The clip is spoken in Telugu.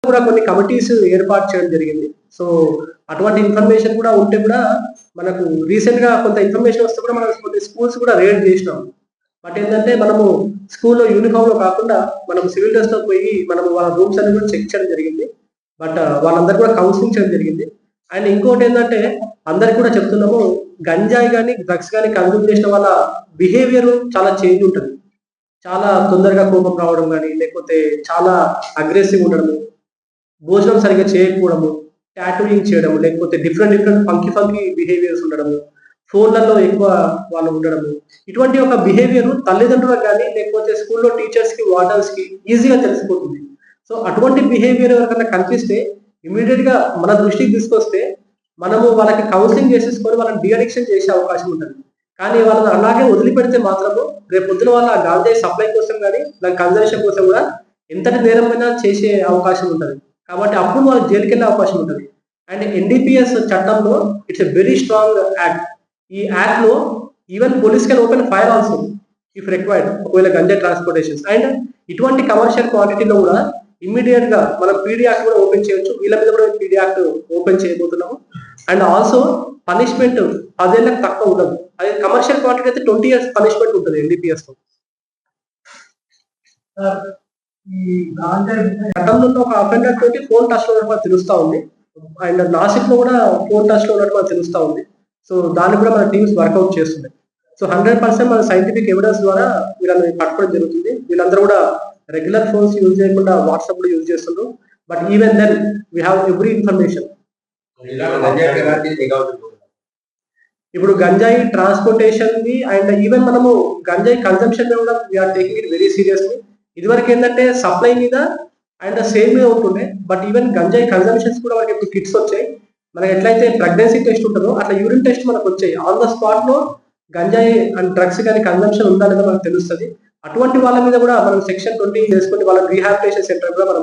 కూడా కొన్ని కమిటీస్ ఏర్పాటు చేయడం జరిగింది. సో, అటువంటి ఇన్ఫర్మేషన్ కూడా ఉంటే కూడా మనకు రీసెంట్‌గా కొంత ఇన్ఫర్మేషన్ వస్తే కూడా మనం కొన్ని స్కూల్స్ కూడా రేడ్ జేసినాం. బట్ ఏంటంటే మనము స్కూల్‌లో యూనిఫార్మ్‌లో కాకుండా మనం సివిల్ డ్రెస్‌లో పోయి మనము వాళ్ళ రూమ్స్ అన్ని కూడా చెక్ చేయడం జరిగింది. బట్ వాళ్ళందరూ కూడా కౌన్సెలింగ్ చేయడం జరిగింది. అండ్ ఇంకోటేంటంటే అందరికి కూడా చెప్తున్నాము, గంజాయి గాని, డ్రగ్స్ గాని కన్జ్యూమ్ చేసిన వాళ్ళ బిహేవియర్ చాలా చేంజ్ ఉంటది. చాలా తొందరగా కోపం రావడం గాని, లేకపోతే చాలా అగ్రెసివ్‌గా ఉండడము. భోజనం సరిగ్గా చేయకపోవడము, టాటూయింగ్ చేయడము, లేకపోతే డిఫరెంట్ డిఫరెంట్ ఫంకీ బిహేవియర్స్ ఉండడము, ఫోన్‌లలో ఎక్కువ వాళ్ళు ఉండడము. ఇటువంటి ఒక బిహేవియర్ తల్లిదండ్రులకు గాని, లేకపోతే స్కూల్‌లో టీచర్స్‌కి, వార్డెన్స్‌కి ఈజీగా తెలిసిపోతుంది. సో, అటువంటి బిహేవియర్ ఎవరికన్నా కనిపిస్తే ఇమ్మీడియేట్‌గా మన దృష్టికి తీసుకొస్తే, మనము వాళ్ళకి కౌన్సెలింగ్ చేసేసుకొని వాళ్ళని డీ అడిక్షన్ చేసే అవకాశం ఉంటది. కానీ వాళ్ళని అలాగే వదిలిపెడితే మాత్రము రేపొద్దున వాళ్ళు ఆ గాంజాయి సప్లై కోసం గాని, దాని కన్జంప్షన్ కోసం గూడా ఎంతటి నేరమైనా చేసే అవకాశం ఉంటది. కాబట్టి అప్పుడు వాళ్ళు జైలుకెళ్ళే అవకాశం ఉంటది. అండ్ ఎన్‌డీపీఎస్ చట్టంలో it's a very strong act. ఈ యాక్ట్‌లో even police can open fire also if required. ఒకవేళ గంజాయి ట్రాన్స్‌పోర్టేషన్స్ అండ్ ఇటువంటి కమర్షియల్ క్వాంటిటీలో గూడా ఇమ్మీడియేట్‌గా మనం పీడీ యాక్ట్ కూడా ఓపెన్ చేయొచ్చు. వీళ్ళ మీద కూడా పీడీ యాక్ట్ ఓపెన్ చేయబోతున్నాము. అండ్ ఆల్సో పనిష్మెంట్ 10 ఏళ్లకు తక్కువ ఉండదు. అది కమర్షియల్ క్వాంటిటీ అయితే 20 ఇయర్స్ పనిష్మెంట్ ఉంటది ఎన్‌డీపీఎస్‌లో. ఈ గాంజాయి గతంలో ఒక అఫెండర్ తోటి ఫోన్ టచ్‌లో ఉన్నట్టు మనకు తెలుస్తా ఉంది. అండ్ నాసిక్‌లో కూడా ఫోన్ టచ్‌లో ఉన్నట్టు మనకు తెలుస్తా ఉంది. సో, దాన్ని కూడా మన టీమ్స్ వర్కౌట్ చేస్తున్నాయి. సో, 100% మన సైంటిఫిక్ ఎవిడెన్స్ ద్వారా వీళ్ళని పట్టుకోవడం జరుగుతుంది. వీళ్ళందరూ కూడా రెగ్యులర్ ఫోన్స్ యూజ్ చేయకుండా వాట్సాప్ కూడా యూజ్ చేస్తుండ్రు. But even then we have every information. ఇప్పుడు గంజాయి ట్రాన్స్‌పోర్టేషన్‌ది అండ్ ఈవెన్ మనము గంజాయి కన్జంప్షన్ కూడా we are taking it very seriously. ఇదివరకేందంటే సప్లై మీద అండ్ సేల్ మీద ఉంటుండే. బట్ ఈవెన్ గంజాయి కన్జంప్షన్స్ కూడా మనకి ఇప్పుడు కిట్స్ వచ్చాయి. మనకి ఎట్లయితే ప్రెగ్నెన్సీ టెస్ట్ ఉంటదో అట్లా యూరిన్ టెస్ట్ మనకొచ్చాయి. ఆన్ ద స్పాట్‌లో గంజాయి అండ్ డ్రగ్స్ గాని కన్జంప్షన్ ఉందా లేదా మనకు తెలుస్తది. అటువంటి వాళ్ళ మీద కూడా మనం సెక్షన్ 20 చేసుకొని వాళ్ళని రీహాబిలిటేషన్ సెంటర్ కూడా మనం